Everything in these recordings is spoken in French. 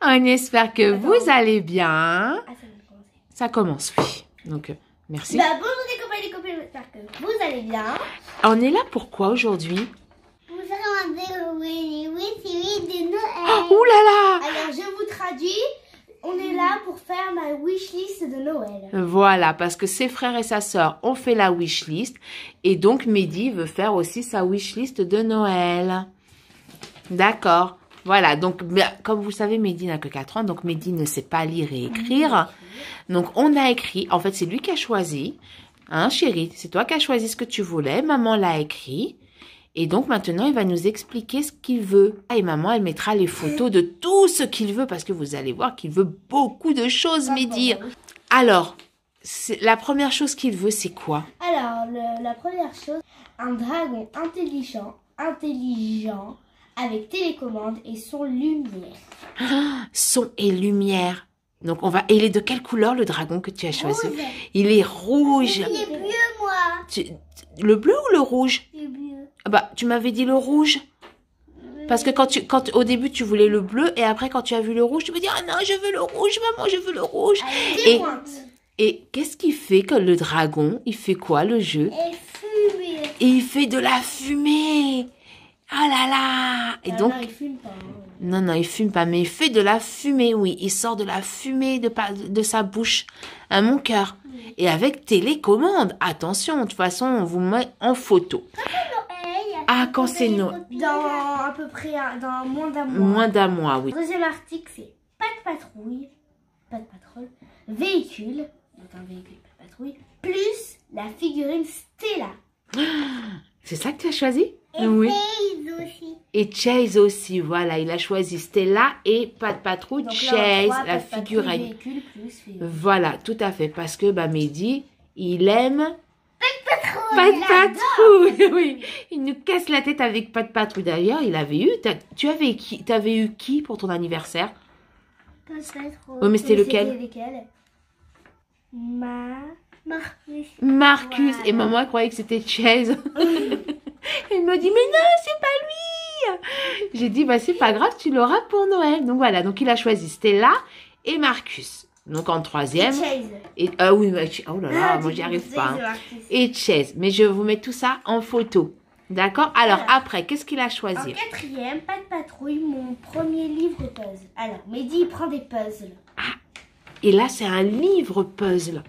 On espère que vous allez bien. Ah, ça va commencer. Ça commence, oui. Donc, merci. Bah, bonjour les copains, j'espère que vous allez bien. On est là pourquoi aujourd'hui? Vous allez de Noël. Oh là là! Alors, je vous traduis. On est là pour faire ma wishlist de Noël. Voilà, parce que ses frères et sa sœur ont fait la wishlist. Et donc, Mehdi veut faire aussi sa wishlist de Noël. D'accord. Voilà, donc, comme vous savez, Mehdi n'a que 4 ans, donc Mehdi ne sait pas lire et écrire. Donc, on a écrit, en fait, c'est lui qui a choisi. Hein, chérie, c'est toi qui as choisi ce que tu voulais. Maman l'a écrit. Et donc, maintenant, il va nous expliquer ce qu'il veut. Et maman, elle mettra les photos de tout ce qu'il veut, parce que vous allez voir qu'il veut beaucoup de choses, Mehdi. Alors, la première chose qu'il veut, c'est quoi? Alors, la première chose, un dragon intelligent, avec télécommande et son lumière. Son et lumière. Donc, et il est de quelle couleur, le dragon que tu as choisi? Rouge. Il est rouge. Il est bleu, moi. Le bleu ou le rouge? Il est bleu. Ah bah, tu m'avais dit le rouge. Parce que quand au début, tu voulais le bleu, et après, quand tu as vu le rouge, tu me dis, ah non, je veux le rouge, maman, je veux le rouge. Allez, Et qu'est-ce qu'il fait que le dragon? Il fait quoi, le jeu? Et fumée. Il fait de la fumée. Ah là là. Et donc, non, il fume pas. non, il fume pas, mais il fait de la fumée, oui. Il sort de la fumée de sa bouche, à mon cœur. Et avec télécommande. Attention, de toute façon, on vous met en photo. Ah, quand c'est Noël? Dans à peu près dans moins d'un mois. Moins d'un mois, oui. Deuxième article, c'est pas de patrouille, pas de patrouille, véhicule, donc un véhicule, pas de patrouille, plus la figurine Stella. C'est ça que tu as choisi? Et Oui. Chase aussi. Et Chase aussi, voilà. Il a choisi Stella et pas de patrouille, Donc là, Chase, on a la pas de patrouille, figurine. véhicule plus figurine. Voilà, tout à fait. Parce que Mehdi, il aime... Patrouille, Pas de il adore. patrouille, oui. Il nous casse la tête avec pas de patrouille. D'ailleurs, il avait eu... T'avais eu qui pour ton anniversaire? Pas de patrouille. Oui, mais c'était lequel? Lequel? Marcus. Marcus. Voilà. Et maman croyait que c'était Chase. Elle me dit, mais non, c'est pas lui. J'ai dit, c'est pas grave, tu l'auras pour Noël. Donc voilà, donc il a choisi Stella et Marcus. Donc en troisième. Et Chase. Et, oui, oh là là, moi j'y arrive pas. Hein. Et Chase. Mais je vous mets tout ça en photo. D'accord? Alors après, qu'est-ce qu'il a choisi? En quatrième, pas de patrouille, mon premier livre puzzle. Alors, Mehdi, il prend des puzzles. Et là, c'est un livre puzzle.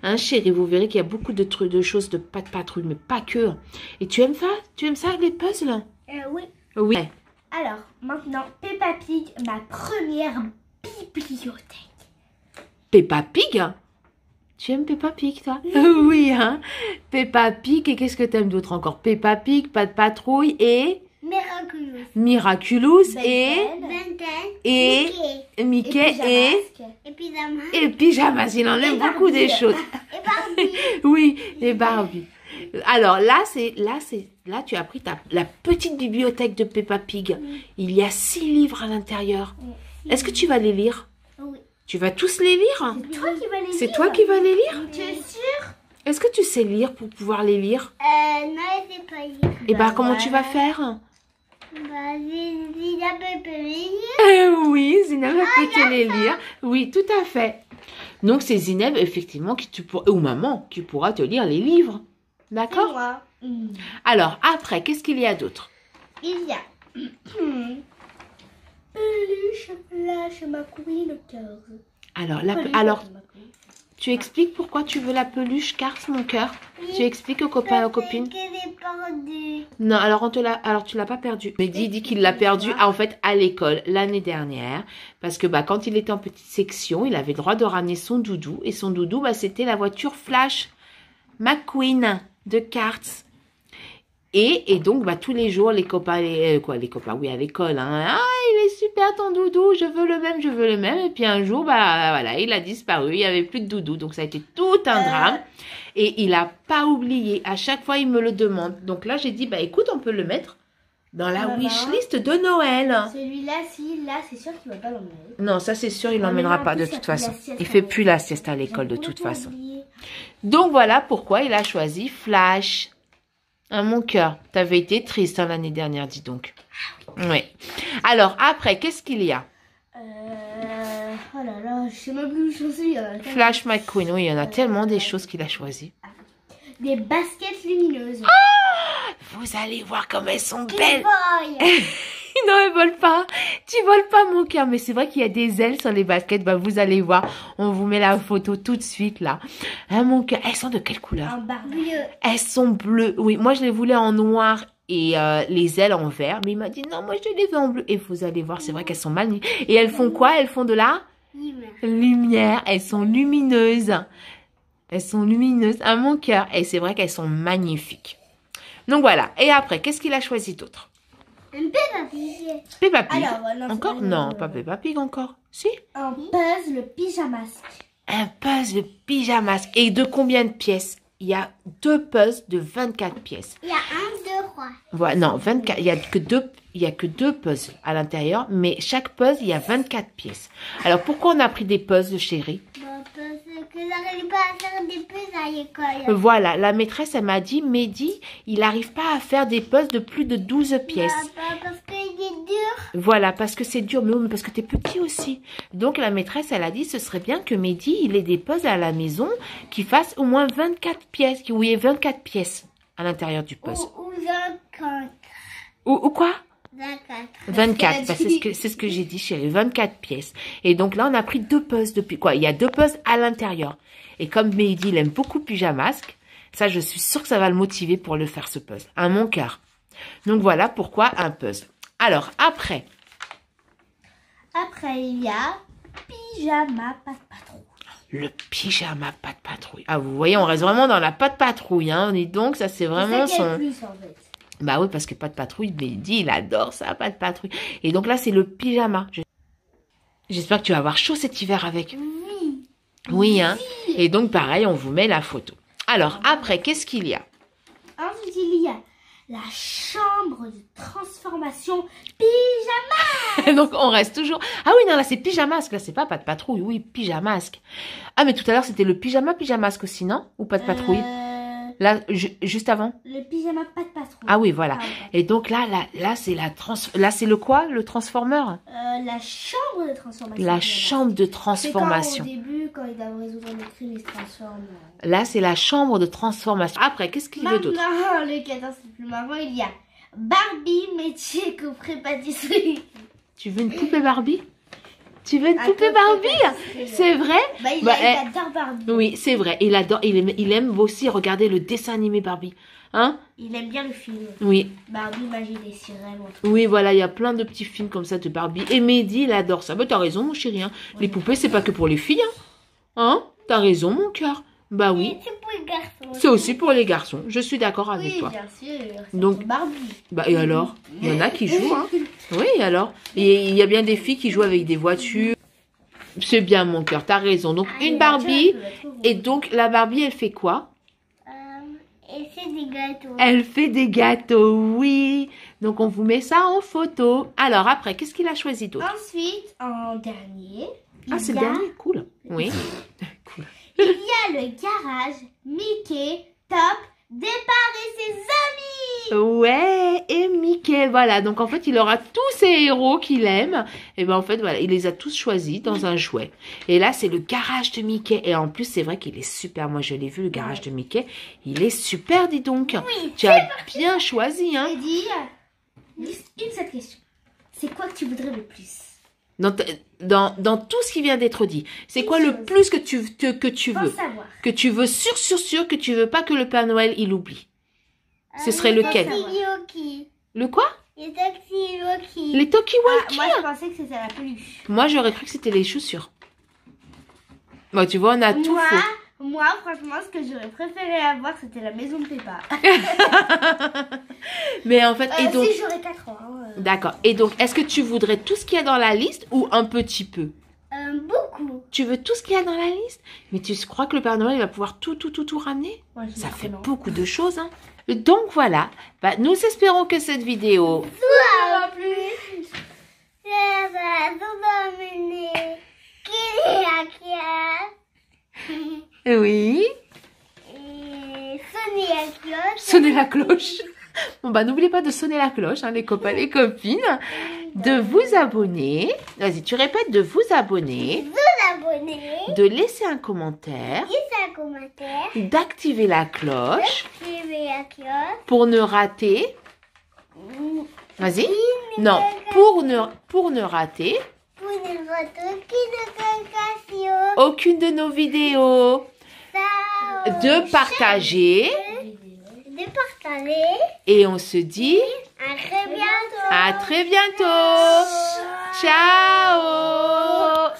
Hein, chérie, vous verrez qu'il y a beaucoup de trucs, de choses de pas de patrouille, mais pas que. Et tu aimes ça? Tu aimes ça, les puzzles? Oui. Oui. Alors, maintenant, Peppa Pig, ma première bibliothèque. Peppa Pig? Tu aimes Peppa Pig, toi? Oui, hein? Peppa Pig, et qu'est-ce que tu aimes d'autre encore? Peppa Pig, pas de patrouille, et... Miraculous. Miraculous, Ben et Mickey, et pyjama. et pyjamas. Il en aime beaucoup des choses. Et Barbie. Oui, et Barbie. Alors là, tu as pris la petite bibliothèque de Peppa Pig. Il y a 6 livres à l'intérieur. Est-ce que tu vas les lire? Oui. Tu vas tous les lire? C'est toi qui vas les lire. C'est toi qui vas les lire? Tu es sûre? Est-ce que tu sais lire pour pouvoir les lire? Non, je sais pas lire. Et comment tu vas faire? Zina peut les lire. Oui, Zineb peut te les lire. Oui, tout à fait. Donc c'est Zineb, effectivement, ou maman, qui pourra te lire les livres. D'accord? Moi. Alors, après, qu'est-ce qu'il y a d'autre? Il y a Peluche Flash McQueen 15. Alors, tu expliques pourquoi tu veux la peluche Cars, mon cœur? Tu expliques aux copains et aux copines? Non, alors tu l'as pas perdu. Mehdi dit qu'il l'a perdu en fait à l'école l'année dernière parce que quand il était en petite section, il avait le droit de ramener son doudou et son doudou c'était la voiture Flash McQueen de Cars. Et donc tous les jours les copains oui à l'école hein, ah il est super ton doudou, je veux le même et puis un jour voilà, il a disparu, il y avait plus de doudou donc ça a été tout un drame et il a pas oublié, à chaque fois il me le demande. Donc là j'ai dit écoute, on peut le mettre dans la wishlist de Noël. Celui-là c'est sûr qu'il va pas l'emmener. Non, ça c'est sûr, il l'emmènera pas de toute façon. Il fait plus la sieste à l'école de toute façon. Donc voilà pourquoi il a choisi Flash. Mon cœur, t'avais été triste l'année dernière, dis donc. Oui. Alors, après, qu'est-ce qu'il y a? je sais même plus où j'en suis. Flash McQueen, oui, il y en a tellement des choses qu'il a choisies. Des baskets lumineuses. Vous allez voir comme elles sont belles. Boy. Non, elles volent pas. Tu voles pas, mon cœur. Mais c'est vrai qu'il y a des ailes sur les baskets. Bah, vous allez voir. On vous met la photo tout de suite, là. Hein, mon cœur. Elles sont de quelle couleur? Un bleu. Elles sont bleues. Oui, moi, je les voulais en noir et les ailes en vert. Mais il m'a dit, non, moi, je les veux en bleu. Et vous allez voir, c'est vrai qu'elles sont magnifiques. Et elles font quoi? Elles font de la lumière. Elles sont lumineuses. Elles sont lumineuses. Hein, mon cœur. Et c'est vrai qu'elles sont magnifiques. Donc, voilà. Et après, qu'est-ce qu'il a choisi d'autre? Un Peppa Pig. Peppa Pig. Alors, non, Encore? Non, pas Peppa Pig encore. Si? Un puzzle pyjamasque. Un puzzle pyjamasque. Et de combien de pièces? Il y a 2 puzzles de 24 pièces. Il y a 1, 2, 3. Voilà, non, 24. Il y a que deux puzzles à l'intérieur, mais chaque puzzle, il y a 24 pièces. Alors, pourquoi on a pris des puzzles, chérie? Parce que j'arrive pas à faire des puzzles à l'école. Voilà, la maîtresse, elle m'a dit, Mehdi, il n'arrive pas à faire des puzzles de plus de 12 pièces. Parce qu'il est dur. Voilà, parce que c'est dur, mais oui, mais parce que t'es petit aussi. Donc la maîtresse, elle a dit, ce serait bien que Mehdi, il ait des puzzles à la maison qui fassent au moins 24 pièces, où il y ait 24 pièces à l'intérieur du puzzle. Ou 24. Ou quoi? 24. 24, bah, c'est ce que j'ai dit, chérie, 24 pièces. Et donc là, on a pris 2 puzzles depuis quoi? Il y a 2 puzzles à l'intérieur. Et comme Mehdi, il aime beaucoup Pyjamasque, ça, je suis sûre que ça va le motiver pour le faire, ce puzzle. À mon cœur. Donc voilà pourquoi un puzzle. Alors, après, il y a pyjama pas de patrouille. le pyjama pas de patrouille. Ah, vous voyez, on reste vraiment dans la pas de patrouille, hein. Et donc, ça, c'est vraiment son... Plus, en fait. Bah oui, parce que pas de patrouille, Mehdi, il adore ça, pas de patrouille. Et donc là, c'est le pyjama. J'espère que tu vas avoir chaud cet hiver avec. Oui. Oui, hein. Et donc, pareil, on vous met la photo. Alors, après, qu'est-ce qu'il y a? Ensuite, il y a la chambre de transformation pyjama. Donc, on reste toujours... Ah oui, non, là, c'est pyjamasque. Là, c'est pas de patrouille. Oui, pyjamasque. Ah, mais tout à l'heure, c'était le pyjamasque aussi, non? Ou pas de patrouille? Là, juste avant? Le pyjama pas de patrouille. Ah oui, voilà. Ah, ouais. Et donc, là, c'est là, c'est le quoi? Le transformeur? La chambre de transformation. La chambre de transformation. C'est quand, au début, quand ils doivent résoudre un crime, ils se transforment. Là, c'est la chambre de transformation. Après, qu'est-ce qu'il y a d'autre? Maintenant, le 14, c'est plus marrant, il y a Barbie, métier coffret pâtisserie. Tu veux une poupée Barbie? Tu veux une poupée Barbie? C'est vrai? Bah, il adore Barbie. Oui, c'est vrai. Il aime aussi regarder le dessin animé Barbie. Hein? Il aime bien le film. Oui. Barbie, magie des sirènes. Oui, voilà, il y a plein de petits films comme ça de Barbie. Et Mehdi, il adore ça. Bah, t'as raison, mon chéri. Hein. Ouais. Les poupées, c'est pas que pour les filles. Hein? T'as raison, mon cœur. Bah oui. C'est pour les garçons. C'est aussi pour les garçons. Je suis d'accord avec toi. Oui, bien sûr. Donc, Barbie. Bah, et alors? Il y en a qui jouent, hein? Oui, et alors? Et il y a bien des filles qui jouent avec des voitures. C'est bien, mon cœur, t'as raison. Donc, une Barbie. Et donc, la Barbie, elle fait quoi? Elle fait des gâteaux. Elle fait des gâteaux, oui. Donc, on vous met ça en photo. Alors, après, qu'est-ce qu'il a choisi d'autre? Ensuite, en dernier. Ah, c'est le dernier? Cool. Oui. Cool. Il y a le garage Mickey Top Départ et ses amis. Ouais, et Mickey, voilà. Donc, en fait, il aura tous ses héros qu'il aime. Et ben, en fait, voilà, il les a tous choisis dans un jouet. Et là, c'est le garage de Mickey. Et en plus, c'est vrai qu'il est super. Moi, je l'ai vu, le garage de Mickey. Il est super, dis donc. Oui, tu as bien choisi, hein. Et dis, une seule question. C'est quoi que tu voudrais le plus? Dans tout ce qui vient d'être dit, c'est quoi le plus que tu veux? Que tu veux sûr que tu veux pas que le Père Noël il oublie. Ce serait lequel? Le quoi? Les Tokiwoki. Les Tokiwoki. Moi je pensais que c'était la peluche. Moi j'aurais cru que c'était les chaussures. Bon, tu vois, on a tout faux. Moi, franchement, ce que j'aurais préféré avoir, c'était la maison de Peppa. Mais en fait, et donc... Si j'aurais 4 ans. D'accord. Et donc, est-ce que tu voudrais tout ce qu'il y a dans la liste ou un petit peu? Beaucoup. Tu veux tout ce qu'il y a dans la liste? Mais tu crois que le Père Noël il va pouvoir tout ramener? Ça fait beaucoup de choses, hein. Donc voilà. Bah, nous espérons que cette vidéo... vous a plu. Oui. Et sonner la cloche. Sonner la cloche. Bon, bah, n'oubliez pas de sonner la cloche, hein, les copains, les copines. De vous abonner. Vas-y, tu répètes de vous abonner. Vous abonner. abonner, de laisser un commentaire, laissez un commentaire, d'activer la cloche activez la cloche. pour ne rater. Vas-y. Non, pour ne rater Pour ne rater aucune notification. aucune de nos vidéos. De partager. De partager. Et on se dit À très bientôt. à très bientôt. Ciao.